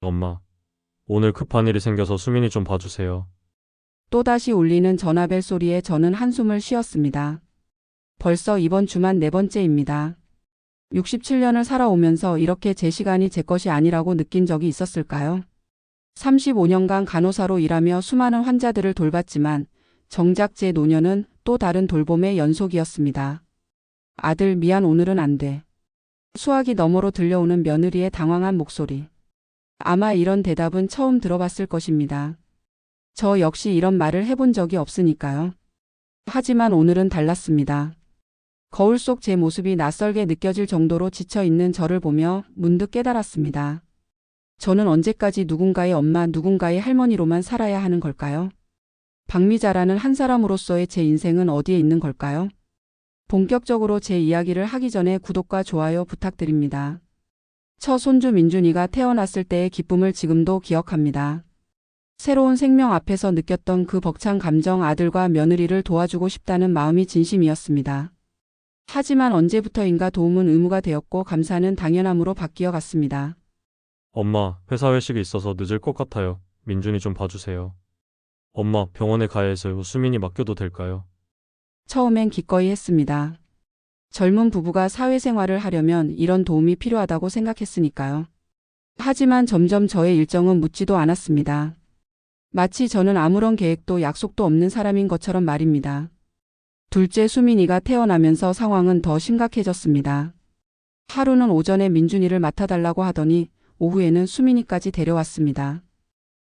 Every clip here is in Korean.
엄마, 오늘 급한 일이 생겨서 수민이 좀 봐주세요. 또다시 울리는 전화벨 소리에 저는 한숨을 쉬었습니다. 벌써 이번 주만 네 번째입니다. 67년을 살아오면서 이렇게 제 시간이 제 것이 아니라고 느낀 적이 있었을까요? 35년간 간호사로 일하며 수많은 환자들을 돌봤지만 정작 제 노년은 또 다른 돌봄의 연속이었습니다. 아들 미안 오늘은 안 돼. 수화기 너머로 들려오는 며느리의 당황한 목소리. 아마 이런 대답은 처음 들어봤을 것입니다. 저 역시 이런 말을 해본 적이 없으니까요. 하지만 오늘은 달랐습니다. 거울 속 제 모습이 낯설게 느껴질 정도로 지쳐있는 저를 보며 문득 깨달았습니다. 저는 언제까지 누군가의 엄마, 누군가의 할머니로만 살아야 하는 걸까요? 박미자라는 한 사람으로서의 제 인생은 어디에 있는 걸까요? 본격적으로 제 이야기를 하기 전에 구독과 좋아요 부탁드립니다. 첫 손주 민준이가 태어났을 때의 기쁨을 지금도 기억합니다. 새로운 생명 앞에서 느꼈던 그 벅찬 감정, 아들과 며느리를 도와주고 싶다는 마음이 진심이었습니다. 하지만 언제부터인가 도움은 의무가 되었고 감사는 당연함으로 바뀌어 갔습니다. 엄마, 회사 회식이 있어서 늦을 것 같아요. 민준이 좀 봐주세요. 엄마, 병원에 가야 해서요. 수민이 맡겨도 될까요? 처음엔 기꺼이 했습니다. 젊은 부부가 사회생활을 하려면 이런 도움이 필요하다고 생각했으니까요. 하지만 점점 저의 일정은 묻지도 않았습니다. 마치 저는 아무런 계획도 약속도 없는 사람인 것처럼 말입니다. 둘째 수민이가 태어나면서 상황은 더 심각해졌습니다. 하루는 오전에 민준이를 맡아달라고 하더니 오후에는 수민이까지 데려왔습니다.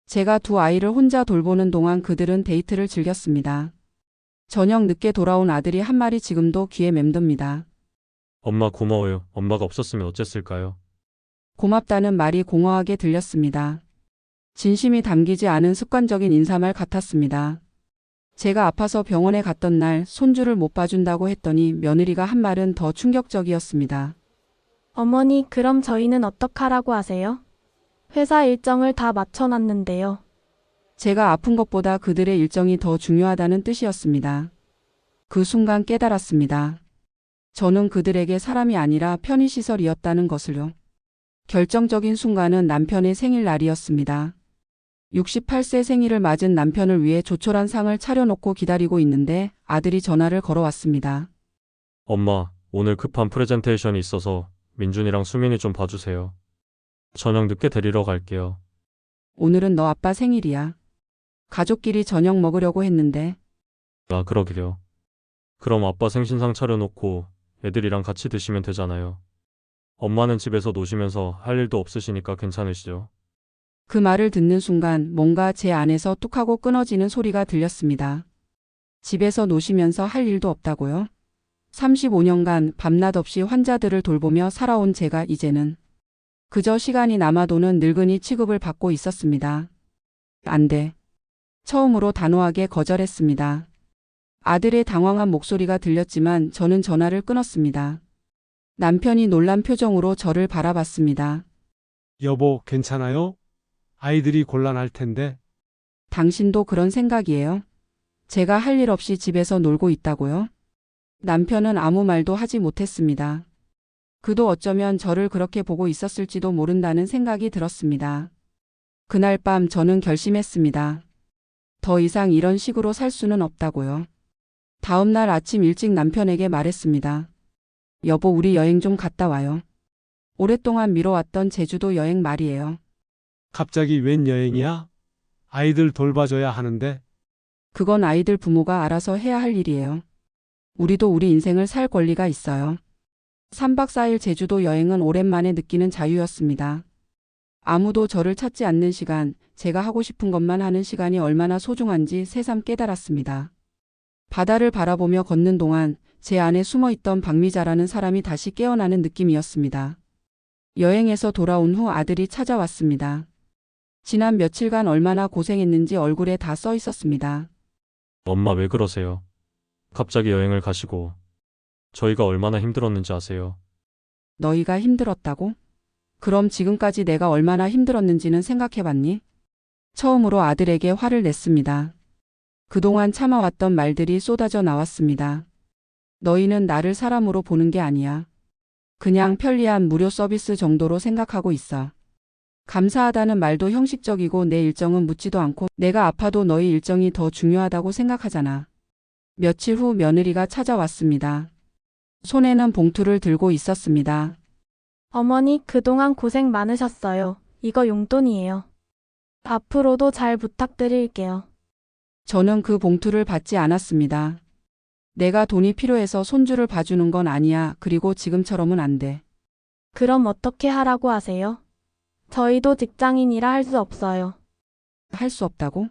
제가 두 아이를 혼자 돌보는 동안 그들은 데이트를 즐겼습니다. 저녁 늦게 돌아온 아들이 한 말이 지금도 귀에 맴돕니다. 엄마 고마워요. 엄마가 없었으면 어쨌을까요? 고맙다는 말이 공허하게 들렸습니다. 진심이 담기지 않은 습관적인 인사말 같았습니다. 제가 아파서 병원에 갔던 날 손주를 못 봐준다고 했더니 며느리가 한 말은 더 충격적이었습니다. 어머니, 그럼 저희는 어떡하라고 하세요? 회사 일정을 다 맞춰놨는데요. 제가 아픈 것보다 그들의 일정이 더 중요하다는 뜻이었습니다. 그 순간 깨달았습니다. 저는 그들에게 사람이 아니라 편의시설이었다는 것을요. 결정적인 순간은 남편의 생일날이었습니다. 68세 생일을 맞은 남편을 위해 조촐한 상을 차려놓고 기다리고 있는데 아들이 전화를 걸어왔습니다. 엄마, 오늘 급한 프레젠테이션이 있어서 민준이랑 수민이 좀 봐주세요. 저녁 늦게 데리러 갈게요. 오늘은 너 아빠 생일이야. 가족끼리 저녁 먹으려고 했는데 아, 그러게요. 그럼 아빠 생신상 차려놓고 애들이랑 같이 드시면 되잖아요. 엄마는 집에서 노시면서 할 일도 없으시니까 괜찮으시죠? 그 말을 듣는 순간 뭔가 제 안에서 뚝하고 끊어지는 소리가 들렸습니다. 집에서 노시면서 할 일도 없다고요? 35년간 밤낮 없이 환자들을 돌보며 살아온 제가 이제는 그저 시간이 남아도는 늙은이 취급을 받고 있었습니다. 안 돼. 처음으로 단호하게 거절했습니다. 아들의 당황한 목소리가 들렸지만 저는 전화를 끊었습니다. 남편이 놀란 표정으로 저를 바라봤습니다. 여보, 괜찮아요? 아이들이 곤란할 텐데. 당신도 그런 생각이에요? 제가 할 일 없이 집에서 놀고 있다고요? 남편은 아무 말도 하지 못했습니다. 그도 어쩌면 저를 그렇게 보고 있었을지도 모른다는 생각이 들었습니다. 그날 밤 저는 결심했습니다. 더 이상 이런 식으로 살 수는 없다고요. 다음 날 아침 일찍 남편에게 말했습니다. 여보, 우리 여행 좀 갔다 와요. 오랫동안 미뤄왔던 제주도 여행 말이에요. 갑자기 웬 여행이야? 아이들 돌봐줘야 하는데. 그건 아이들 부모가 알아서 해야 할 일이에요. 우리도 우리 인생을 살 권리가 있어요. 3박 4일 제주도 여행은 오랜만에 느끼는 자유였습니다. 아무도 저를 찾지 않는 시간, 제가 하고 싶은 것만 하는 시간이 얼마나 소중한지 새삼 깨달았습니다. 바다를 바라보며 걷는 동안 제 안에 숨어있던 박미자라는 사람이 다시 깨어나는 느낌이었습니다. 여행에서 돌아온 후 아들이 찾아왔습니다. 지난 며칠간 얼마나 고생했는지 얼굴에 다 써 있었습니다. 엄마 왜 그러세요? 갑자기 여행을 가시고 저희가 얼마나 힘들었는지 아세요? 너희가 힘들었다고? 그럼 지금까지 내가 얼마나 힘들었는지는 생각해봤니? 처음으로 아들에게 화를 냈습니다. 그동안 참아왔던 말들이 쏟아져 나왔습니다. 너희는 나를 사람으로 보는 게 아니야. 그냥 편리한 무료 서비스 정도로 생각하고 있어. 감사하다는 말도 형식적이고 내 일정은 묻지도 않고 내가 아파도 너희 일정이 더 중요하다고 생각하잖아. 며칠 후 며느리가 찾아왔습니다. 손에는 봉투를 들고 있었습니다. 어머니, 그동안 고생 많으셨어요. 이거 용돈이에요. 앞으로도 잘 부탁드릴게요. 저는 그 봉투를 받지 않았습니다. 내가 돈이 필요해서 손주를 봐주는 건 아니야. 그리고 지금처럼은 안 돼. 그럼 어떻게 하라고 하세요? 저희도 직장인이라 할 수 없어요. 할 수 없다고?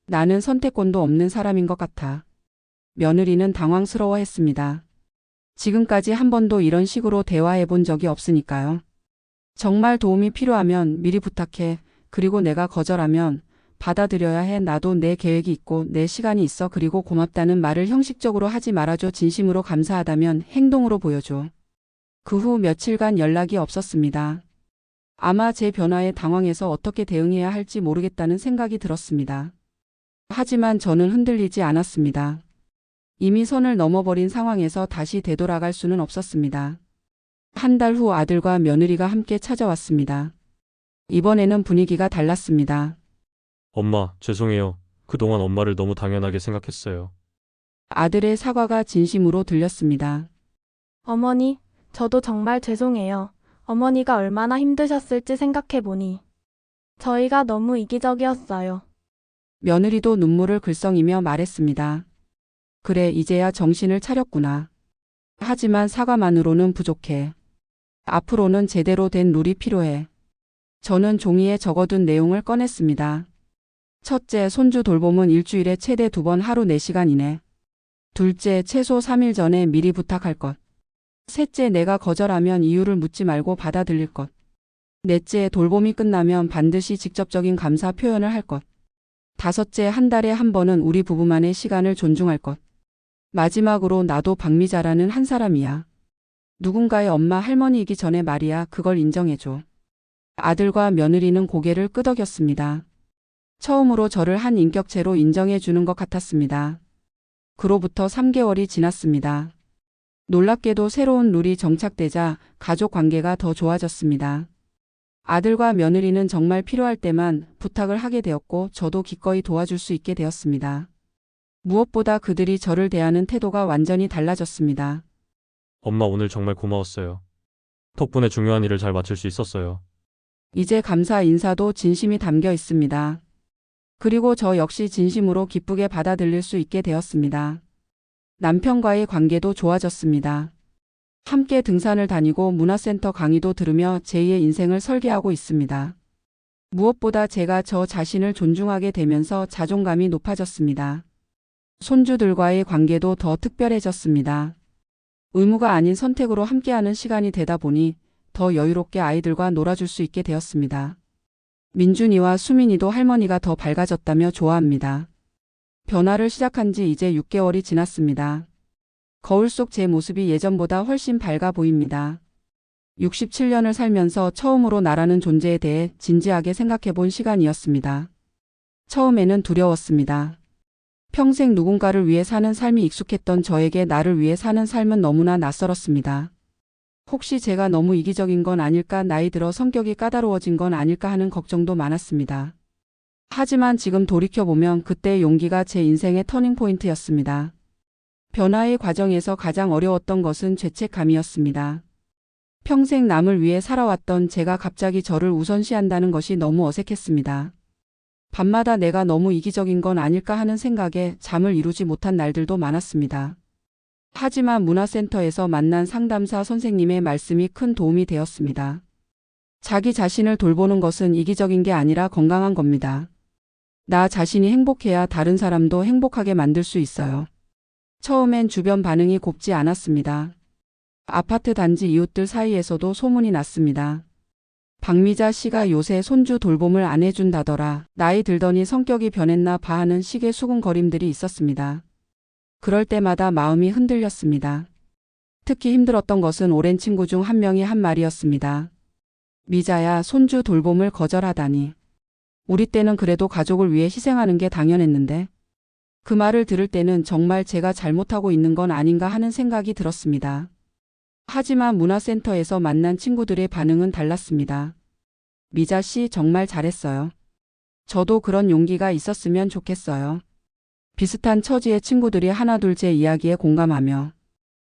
나는 선택권도 없는 사람인 것 같아. 며느리는 당황스러워했습니다. 지금까지 한 번도 이런 식으로 대화해 본 적이 없으니까요. 정말 도움이 필요하면 미리 부탁해. 그리고 내가 거절하면 받아들여야 해. 나도 내 계획이 있고 내 시간이 있어. 그리고 고맙다는 말을 형식적으로 하지 말아줘. 진심으로 감사하다면 행동으로 보여줘. 그 후 며칠간 연락이 없었습니다. 아마 제 변화에 당황해서 어떻게 대응해야 할지 모르겠다는 생각이 들었습니다. 하지만 저는 흔들리지 않았습니다. 이미 선을 넘어버린 상황에서 다시 되돌아갈 수는 없었습니다. 한 달 후 아들과 며느리가 함께 찾아왔습니다. 이번에는 분위기가 달랐습니다. 엄마, 죄송해요. 그동안 엄마를 너무 당연하게 생각했어요. 아들의 사과가 진심으로 들렸습니다. 어머니, 저도 정말 죄송해요. 어머니가 얼마나 힘드셨을지 생각해보니 저희가 너무 이기적이었어요. 며느리도 눈물을 글썽이며 말했습니다. 그래, 이제야 정신을 차렸구나. 하지만 사과만으로는 부족해. 앞으로는 제대로 된 룰이 필요해. 저는 종이에 적어둔 내용을 꺼냈습니다. 첫째, 손주 돌봄은 일주일에 최대 2번 하루 4시간 이내. 둘째, 최소 3일 전에 미리 부탁할 것. 셋째, 내가 거절하면 이유를 묻지 말고 받아들일 것. 넷째, 돌봄이 끝나면 반드시 직접적인 감사 표현을 할 것. 다섯째, 한 달에 한 번은 우리 부부만의 시간을 존중할 것. 마지막으로 나도 박미자라는 한 사람이야. 누군가의 엄마 할머니이기 전에 말이야. 그걸 인정해줘. 아들과 며느리는 고개를 끄덕였습니다. 처음으로 저를 한 인격체로 인정해주는 것 같았습니다. 그로부터 3개월이 지났습니다. 놀랍게도 새로운 룰이 정착되자 가족 관계가 더 좋아졌습니다. 아들과 며느리는 정말 필요할 때만 부탁을 하게 되었고 저도 기꺼이 도와줄 수 있게 되었습니다. 무엇보다 그들이 저를 대하는 태도가 완전히 달라졌습니다. 엄마, 오늘 정말 고마웠어요. 덕분에 중요한 일을 잘 마칠 수 있었어요. 이제 감사 인사도 진심이 담겨 있습니다. 그리고 저 역시 진심으로 기쁘게 받아들일 수 있게 되었습니다. 남편과의 관계도 좋아졌습니다. 함께 등산을 다니고 문화센터 강의도 들으며 제2의 인생을 설계하고 있습니다. 무엇보다 제가 저 자신을 존중하게 되면서 자존감이 높아졌습니다. 손주들과의 관계도 더 특별해졌습니다. 의무가 아닌 선택으로 함께하는 시간이 되다 보니 더 여유롭게 아이들과 놀아줄 수 있게 되었습니다. 민준이와 수민이도 할머니가 더 밝아졌다며 좋아합니다. 변화를 시작한 지 이제 6개월이 지났습니다. 거울 속 제 모습이 예전보다 훨씬 밝아 보입니다. 67년을 살면서 처음으로 나라는 존재에 대해 진지하게 생각해 본 시간이었습니다. 처음에는 두려웠습니다. 평생 누군가를 위해 사는 삶이 익숙했던 저에게 나를 위해 사는 삶은 너무나 낯설었습니다. 혹시 제가 너무 이기적인 건 아닐까, 나이 들어 성격이 까다로워진 건 아닐까 하는 걱정도 많았습니다. 하지만 지금 돌이켜보면 그때의 용기가 제 인생의 터닝포인트였습니다. 변화의 과정에서 가장 어려웠던 것은 죄책감이었습니다. 평생 남을 위해 살아왔던 제가 갑자기 저를 우선시한다는 것이 너무 어색했습니다. 밤마다 내가 너무 이기적인 건 아닐까 하는 생각에 잠을 이루지 못한 날들도 많았습니다. 하지만 문화센터에서 만난 상담사 선생님의 말씀이 큰 도움이 되었습니다. 자기 자신을 돌보는 것은 이기적인 게 아니라 건강한 겁니다. 나 자신이 행복해야 다른 사람도 행복하게 만들 수 있어요. 처음엔 주변 반응이 곱지 않았습니다. 아파트 단지 이웃들 사이에서도 소문이 났습니다. 박미자 씨가 요새 손주 돌봄을 안 해준다더라. 나이 들더니 성격이 변했나 봐 하는 식의 수군거림들이 있었습니다. 그럴 때마다 마음이 흔들렸습니다. 특히 힘들었던 것은 오랜 친구 중 한 명이 한 말이었습니다. 미자야, 손주 돌봄을 거절하다니. 우리 때는 그래도 가족을 위해 희생하는 게 당연했는데. 그 말을 들을 때는 정말 제가 잘못하고 있는 건 아닌가 하는 생각이 들었습니다. 하지만 문화센터에서 만난 친구들의 반응은 달랐습니다. 미자 씨 정말 잘했어요. 저도 그런 용기가 있었으면 좋겠어요. 비슷한 처지의 친구들이 하나둘 제 이야기에 공감하며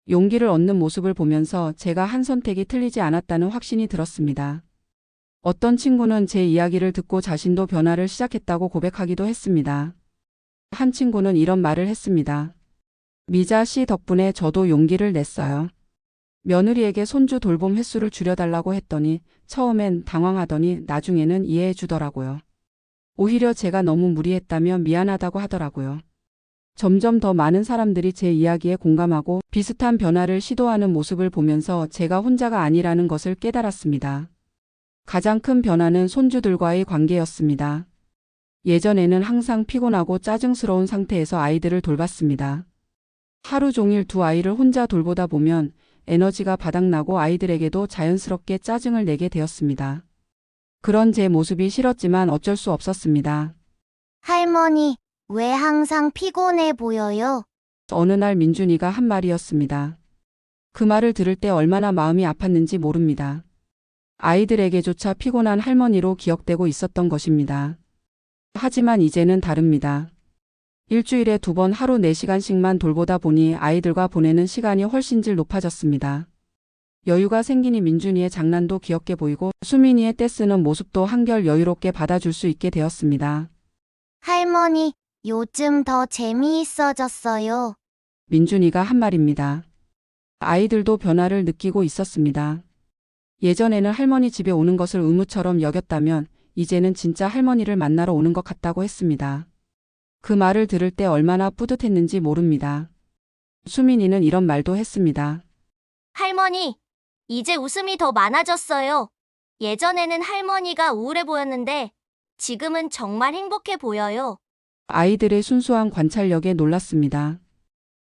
용기를 얻는 모습을 보면서 제가 한 선택이 틀리지 않았다는 확신이 들었습니다. 어떤 친구는 제 이야기를 듣고 자신도 변화를 시작했다고 고백하기도 했습니다. 한 친구는 이런 말을 했습니다. 미자 씨 덕분에 저도 용기를 냈어요. 며느리에게 손주 돌봄 횟수를 줄여달라고 했더니 처음엔 당황하더니 나중에는 이해해 주더라고요. 오히려 제가 너무 무리했다며 미안하다고 하더라고요. 점점 더 많은 사람들이 제 이야기에 공감하고 비슷한 변화를 시도하는 모습을 보면서 제가 혼자가 아니라는 것을 깨달았습니다. 가장 큰 변화는 손주들과의 관계였습니다. 예전에는 항상 피곤하고 짜증스러운 상태에서 아이들을 돌봤습니다. 하루 종일 두 아이를 혼자 돌보다 보면 에너지가 바닥나고 아이들에게도 자연스럽게 짜증을 내게 되었습니다. 그런 제 모습이 싫었지만 어쩔 수 없었습니다. 할머니, 왜 항상 피곤해 보여요? 어느 날 민준이가 한 말이었습니다. 그 말을 들을 때 얼마나 마음이 아팠는지 모릅니다. 아이들에게조차 피곤한 할머니로 기억되고 있었던 것입니다. 하지만 이제는 다릅니다. 일주일에 2번 하루 4시간씩만 돌보다 보니 아이들과 보내는 시간이 훨씬 질 높아졌습니다. 여유가 생기니 민준이의 장난도 귀엽게 보이고 수민이의 떼쓰는 모습도 한결 여유롭게 받아줄 수 있게 되었습니다. 할머니, 요즘 더 재미있어졌어요. 민준이가 한 말입니다. 아이들도 변화를 느끼고 있었습니다. 예전에는 할머니 집에 오는 것을 의무처럼 여겼다면 이제는 진짜 할머니를 만나러 오는 것 같다고 했습니다. 그 말을 들을 때 얼마나 뿌듯했는지 모릅니다. 수민이는 이런 말도 했습니다. 할머니, 이제 웃음이 더 많아졌어요. 예전에는 할머니가 우울해 보였는데 지금은 정말 행복해 보여요. 아이들의 순수한 관찰력에 놀랐습니다.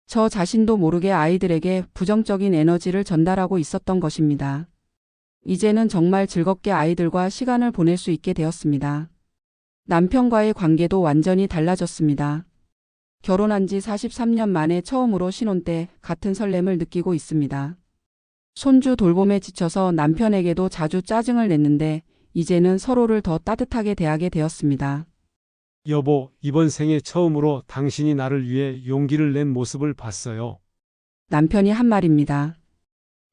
저 자신도 모르게 아이들에게 부정적인 에너지를 전달하고 있었던 것입니다. 이제는 정말 즐겁게 아이들과 시간을 보낼 수 있게 되었습니다. 남편과의 관계도 완전히 달라졌습니다. 결혼한 지 43년 만에 처음으로 신혼 때 같은 설렘을 느끼고 있습니다. 손주 돌봄에 지쳐서 남편에게도 자주 짜증을 냈는데 이제는 서로를 더 따뜻하게 대하게 되었습니다. 여보, 이번 생에 처음으로 당신이 나를 위해 용기를 낸 모습을 봤어요. 남편이 한 말입니다.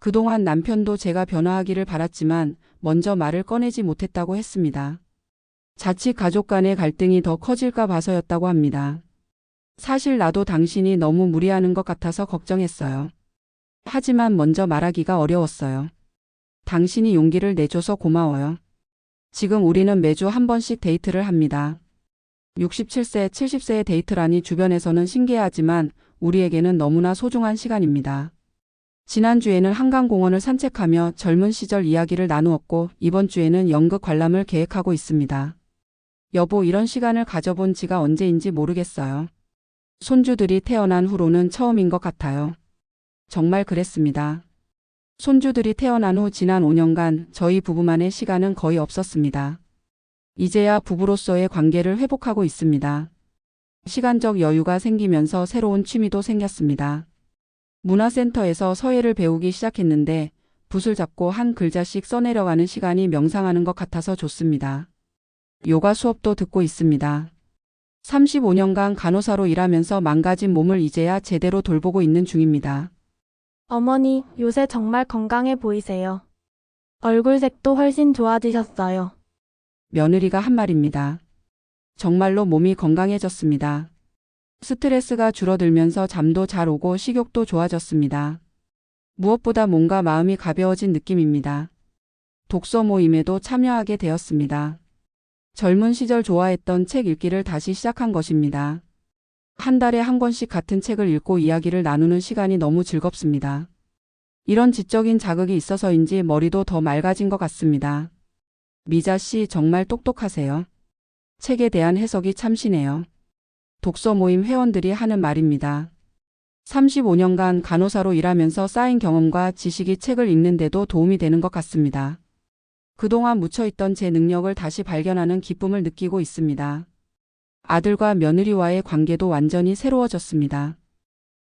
그동안 남편도 제가 변화하기를 바랐지만 먼저 말을 꺼내지 못했다고 했습니다. 자칫 가족 간의 갈등이 더 커질까 봐서였다고 합니다. 사실 나도 당신이 너무 무리하는 것 같아서 걱정했어요. 하지만 먼저 말하기가 어려웠어요. 당신이 용기를 내줘서 고마워요. 지금 우리는 매주 한 번씩 데이트를 합니다. 67세, 70세의 데이트라니 주변에서는 신기해하지만 우리에게는 너무나 소중한 시간입니다. 지난주에는 한강공원을 산책하며 젊은 시절 이야기를 나누었고 이번 주에는 연극 관람을 계획하고 있습니다. 여보, 이런 시간을 가져본 지가 언제인지 모르겠어요. 손주들이 태어난 후로는 처음인 것 같아요. 정말 그랬습니다. 손주들이 태어난 후 지난 5년간 저희 부부만의 시간은 거의 없었습니다. 이제야 부부로서의 관계를 회복하고 있습니다. 시간적 여유가 생기면서 새로운 취미도 생겼습니다. 문화센터에서 서예를 배우기 시작했는데 붓을 잡고 한 글자씩 써내려가는 시간이 명상하는 것 같아서 좋습니다. 요가 수업도 듣고 있습니다. 35년간 간호사로 일하면서 망가진 몸을 이제야 제대로 돌보고 있는 중입니다. 어머니, 요새 정말 건강해 보이세요. 얼굴색도 훨씬 좋아지셨어요. 며느리가 한 말입니다. 정말로 몸이 건강해졌습니다. 스트레스가 줄어들면서 잠도 잘 오고 식욕도 좋아졌습니다. 무엇보다 몸과 마음이 가벼워진 느낌입니다. 독서 모임에도 참여하게 되었습니다. 젊은 시절 좋아했던 책 읽기를 다시 시작한 것입니다. 한 달에 한 권씩 같은 책을 읽고 이야기를 나누는 시간이 너무 즐겁습니다. 이런 지적인 자극이 있어서인지 머리도 더 맑아진 것 같습니다. 미자 씨 정말 똑똑하세요. 책에 대한 해석이 참신해요. 독서 모임 회원들이 하는 말입니다. 35년간 간호사로 일하면서 쌓인 경험과 지식이 책을 읽는데도 도움이 되는 것 같습니다. 그동안 묻혀있던 제 능력을 다시 발견하는 기쁨을 느끼고 있습니다. 아들과 며느리와의 관계도 완전히 새로워졌습니다.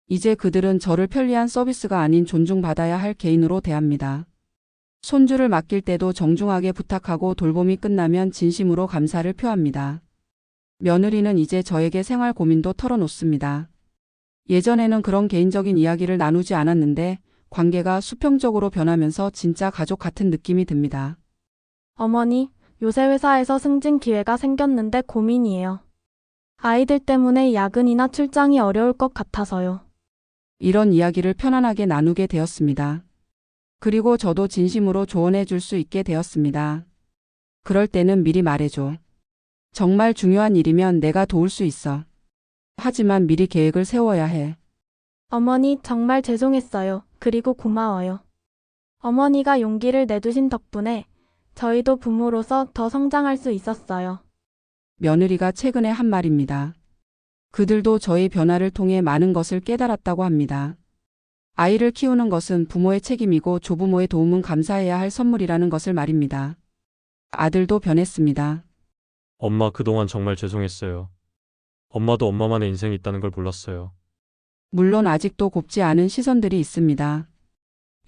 이제 그들은 저를 편리한 서비스가 아닌 존중받아야 할 개인으로 대합니다. 손주를 맡길 때도 정중하게 부탁하고 돌봄이 끝나면 진심으로 감사를 표합니다. 며느리는 이제 저에게 생활 고민도 털어놓습니다. 예전에는 그런 개인적인 이야기를 나누지 않았는데 관계가 수평적으로 변하면서 진짜 가족 같은 느낌이 듭니다. 어머니, 요새 회사에서 승진 기회가 생겼는데 고민이에요. 아이들 때문에 야근이나 출장이 어려울 것 같아서요. 이런 이야기를 편안하게 나누게 되었습니다. 그리고 저도 진심으로 조언해 줄 수 있게 되었습니다. 그럴 때는 미리 말해줘. 정말 중요한 일이면 내가 도울 수 있어. 하지만 미리 계획을 세워야 해. 어머니, 정말 죄송했어요. 그리고 고마워요. 어머니가 용기를 내두신 덕분에 저희도 부모로서 더 성장할 수 있었어요. 며느리가 최근에 한 말입니다. 그들도 저의 변화를 통해 많은 것을 깨달았다고 합니다. 아이를 키우는 것은 부모의 책임이고 조부모의 도움은 감사해야 할 선물이라는 것을 말입니다. 아들도 변했습니다. 엄마 그동안 정말 죄송했어요. 엄마도 엄마만의 인생이 있다는 걸 몰랐어요. 물론 아직도 곱지 않은 시선들이 있습니다.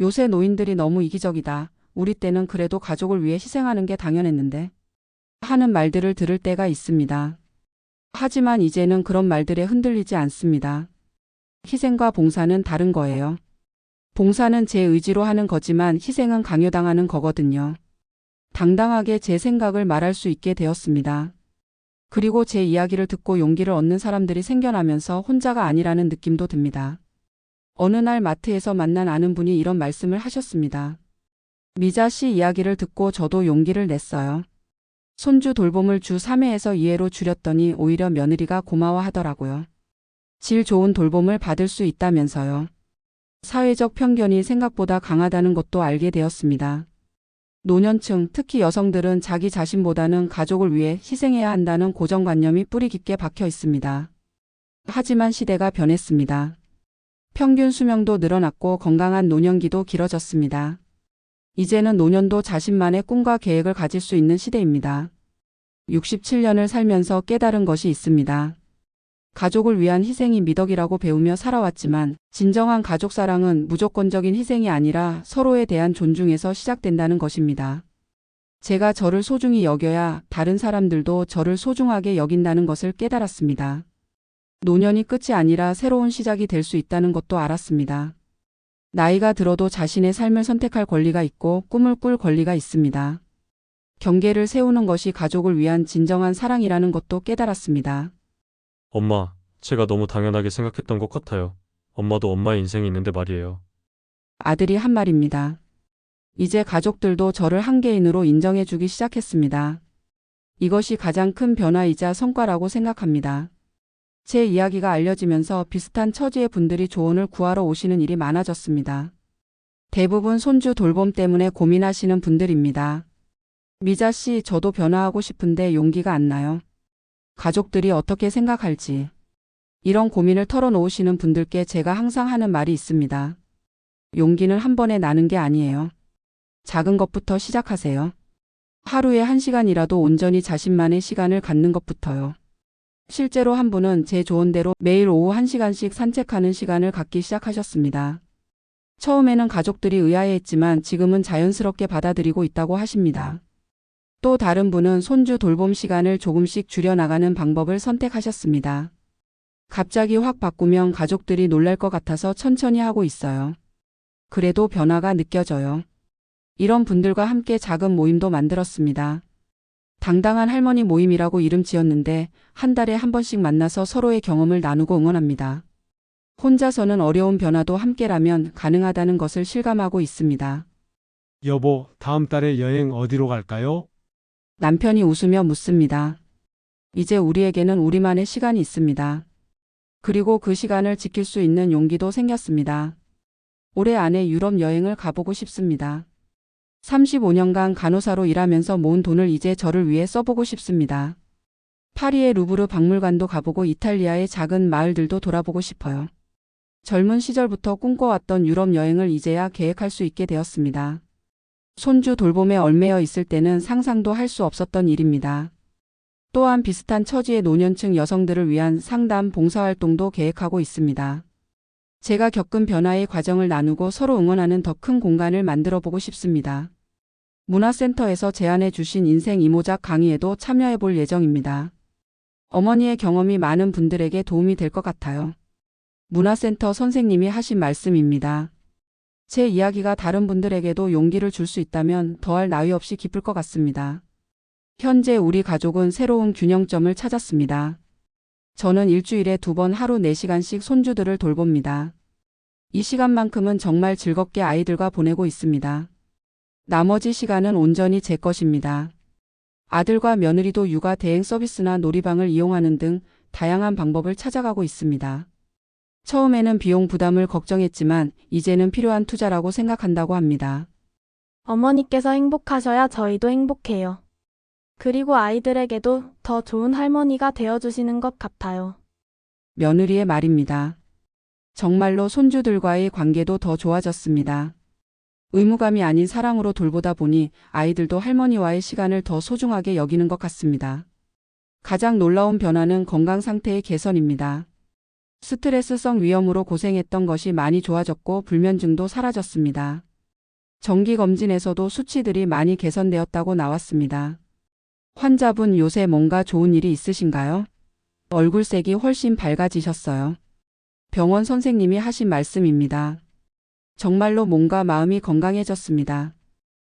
요새 노인들이 너무 이기적이다. 우리 때는 그래도 가족을 위해 희생하는 게 당연했는데. 하는 말들을 들을 때가 있습니다. 하지만 이제는 그런 말들에 흔들리지 않습니다. 희생과 봉사는 다른 거예요. 봉사는 제 의지로 하는 거지만 희생은 강요당하는 거거든요. 당당하게 제 생각을 말할 수 있게 되었습니다. 그리고 제 이야기를 듣고 용기를 얻는 사람들이 생겨나면서 혼자가 아니라는 느낌도 듭니다. 어느 날 마트에서 만난 아는 분이 이런 말씀을 하셨습니다. 미자 씨 이야기를 듣고 저도 용기를 냈어요. 손주 돌봄을 주 3회에서 2회로 줄였더니 오히려 며느리가 고마워하더라고요. 질 좋은 돌봄을 받을 수 있다면서요. 사회적 편견이 생각보다 강하다는 것도 알게 되었습니다. 노년층, 특히 여성들은 자기 자신보다는 가족을 위해 희생해야 한다는 고정관념이 뿌리 깊게 박혀 있습니다. 하지만 시대가 변했습니다. 평균 수명도 늘어났고 건강한 노년기도 길어졌습니다. 이제는 노년도 자신만의 꿈과 계획을 가질 수 있는 시대입니다. 67년을 살면서 깨달은 것이 있습니다. 가족을 위한 희생이 미덕이라고 배우며 살아왔지만 진정한 가족 사랑은 무조건적인 희생이 아니라 서로에 대한 존중에서 시작된다는 것입니다. 제가 저를 소중히 여겨야 다른 사람들도 저를 소중하게 여긴다는 것을 깨달았습니다. 노년이 끝이 아니라 새로운 시작이 될 수 있다는 것도 알았습니다. 나이가 들어도 자신의 삶을 선택할 권리가 있고 꿈을 꿀 권리가 있습니다. 경계를 세우는 것이 가족을 위한 진정한 사랑이라는 것도 깨달았습니다. 엄마, 제가 너무 당연하게 생각했던 것 같아요. 엄마도 엄마의 인생이 있는데 말이에요. 아들이 한 말입니다. 이제 가족들도 저를 한계인으로 인정해주기 시작했습니다. 이것이 가장 큰 변화이자 성과라고 생각합니다. 제 이야기가 알려지면서 비슷한 처지의 분들이 조언을 구하러 오시는 일이 많아졌습니다. 대부분 손주 돌봄 때문에 고민하시는 분들입니다. 미자 씨, 저도 변화하고 싶은데 용기가 안 나요. 가족들이 어떻게 생각할지. 이런 고민을 털어놓으시는 분들께 제가 항상 하는 말이 있습니다. 용기는 한 번에 나는 게 아니에요. 작은 것부터 시작하세요. 하루에 1시간이라도 온전히 자신만의 시간을 갖는 것부터요. 실제로 한 분은 제 조언대로 매일 오후 1시간씩 산책하는 시간을 갖기 시작하셨습니다. 처음에는 가족들이 의아해했지만 지금은 자연스럽게 받아들이고 있다고 하십니다. 또 다른 분은 손주 돌봄 시간을 조금씩 줄여나가는 방법을 선택하셨습니다. 갑자기 확 바꾸면 가족들이 놀랄 것 같아서 천천히 하고 있어요. 그래도 변화가 느껴져요. 이런 분들과 함께 작은 모임도 만들었습니다. 당당한 할머니 모임이라고 이름 지었는데 한 달에 한 번씩 만나서 서로의 경험을 나누고 응원합니다. 혼자서는 어려운 변화도 함께라면 가능하다는 것을 실감하고 있습니다. 여보, 다음 달에 여행 어디로 갈까요? 남편이 웃으며 묻습니다. 이제 우리에게는 우리만의 시간이 있습니다. 그리고 그 시간을 지킬 수 있는 용기도 생겼습니다. 올해 안에 유럽 여행을 가보고 싶습니다. 35년간 간호사로 일하면서 모은 돈을 이제 저를 위해 써보고 싶습니다. 파리의 루브르 박물관도 가보고 이탈리아의 작은 마을들도 돌아보고 싶어요. 젊은 시절부터 꿈꿔왔던 유럽 여행을 이제야 계획할 수 있게 되었습니다. 손주 돌봄에 얽매여 있을 때는 상상도 할 수 없었던 일입니다. 또한 비슷한 처지의 노년층 여성들을 위한 상담 봉사활동도 계획하고 있습니다. 제가 겪은 변화의 과정을 나누고 서로 응원하는 더 큰 공간을 만들어 보고 싶습니다. 문화센터에서 제안해 주신 인생 이모작 강의에도 참여해 볼 예정입니다. 어머니의 경험이 많은 분들에게 도움이 될 것 같아요. 문화센터 선생님이 하신 말씀입니다. 제 이야기가 다른 분들에게도 용기를 줄 수 있다면 더할 나위 없이 기쁠 것 같습니다. 현재 우리 가족은 새로운 균형점을 찾았습니다. 저는 일주일에 2번 하루 4시간씩 손주들을 돌봅니다. 이 시간만큼은 정말 즐겁게 아이들과 보내고 있습니다. 나머지 시간은 온전히 제 것입니다. 아들과 며느리도 육아 대행 서비스나 놀이방을 이용하는 등 다양한 방법을 찾아가고 있습니다. 처음에는 비용 부담을 걱정했지만 이제는 필요한 투자라고 생각한다고 합니다. 어머니께서 행복하셔야 저희도 행복해요. 그리고 아이들에게도 더 좋은 할머니가 되어주시는 것 같아요. 며느리의 말입니다. 정말로 손주들과의 관계도 더 좋아졌습니다. 의무감이 아닌 사랑으로 돌보다 보니 아이들도 할머니와의 시간을 더 소중하게 여기는 것 같습니다. 가장 놀라운 변화는 건강 상태의 개선입니다. 스트레스성 위염으로 고생했던 것이 많이 좋아졌고 불면증도 사라졌습니다. 정기검진에서도 수치들이 많이 개선되었다고 나왔습니다. 환자분 요새 뭔가 좋은 일이 있으신가요? 얼굴색이 훨씬 밝아지셨어요. 병원 선생님이 하신 말씀입니다. 정말로 몸과 마음이 건강해졌습니다.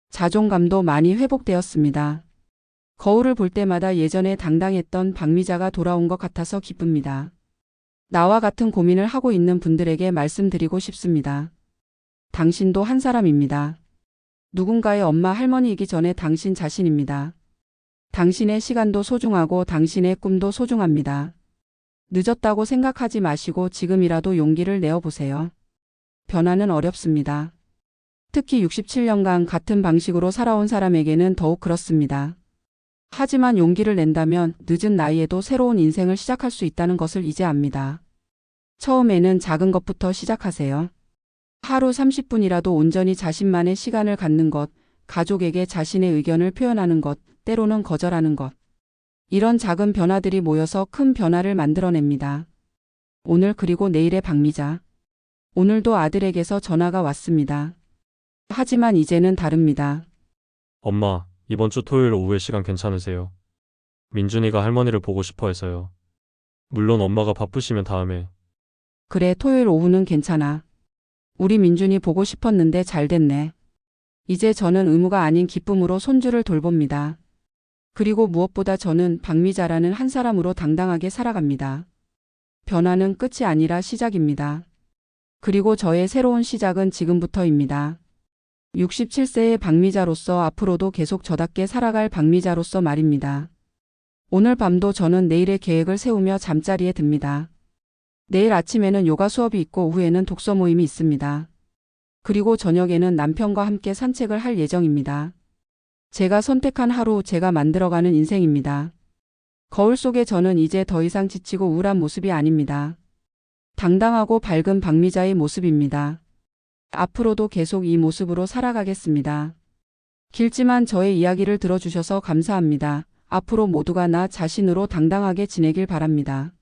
자존감도 많이 회복되었습니다. 거울을 볼 때마다 예전에 당당했던 박미자가 돌아온 것 같아서 기쁩니다. 나와 같은 고민을 하고 있는 분들에게 말씀드리고 싶습니다. 당신도 한 사람입니다. 누군가의 엄마 할머니이기 전에 당신 자신입니다. 당신의 시간도 소중하고 당신의 꿈도 소중합니다. 늦었다고 생각하지 마시고 지금이라도 용기를 내어보세요. 변화는 어렵습니다. 특히 67년간 같은 방식으로 살아온 사람에게는 더욱 그렇습니다. 하지만 용기를 낸다면 늦은 나이에도 새로운 인생을 시작할 수 있다는 것을 이제 압니다. 처음에는 작은 것부터 시작하세요. 하루 30분이라도 온전히 자신만의 시간을 갖는 것, 가족에게 자신의 의견을 표현하는 것, 때로는 거절하는 것. 이런 작은 변화들이 모여서 큰 변화를 만들어냅니다. 오늘 그리고 내일의 박미자. 오늘도 아들에게서 전화가 왔습니다. 하지만 이제는 다릅니다. 엄마, 이번 주 토요일 오후에 시간 괜찮으세요? 민준이가 할머니를 보고 싶어 해서요. 물론 엄마가 바쁘시면 다음에. 그래, 토요일 오후는 괜찮아. 우리 민준이 보고 싶었는데 잘 됐네. 이제 저는 의무가 아닌 기쁨으로 손주를 돌봅니다. 그리고 무엇보다 저는 박미자라는 한 사람으로 당당하게 살아갑니다. 변화는 끝이 아니라 시작입니다. 그리고 저의 새로운 시작은 지금부터입니다. 67세의 박미자로서 앞으로도 계속 저답게 살아갈 박미자로서 말입니다. 오늘 밤도 저는 내일의 계획을 세우며 잠자리에 듭니다. 내일 아침에는 요가 수업이 있고 오후에는 독서 모임이 있습니다. 그리고 저녁에는 남편과 함께 산책을 할 예정입니다. 제가 선택한 하루, 제가 만들어가는 인생입니다. 거울 속에 저는 이제 더 이상 지치고 우울한 모습이 아닙니다. 당당하고 밝은 박미자의 모습입니다. 앞으로도 계속 이 모습으로 살아가겠습니다. 길지만 저의 이야기를 들어주셔서 감사합니다. 앞으로 모두가 나 자신으로 당당하게 지내길 바랍니다.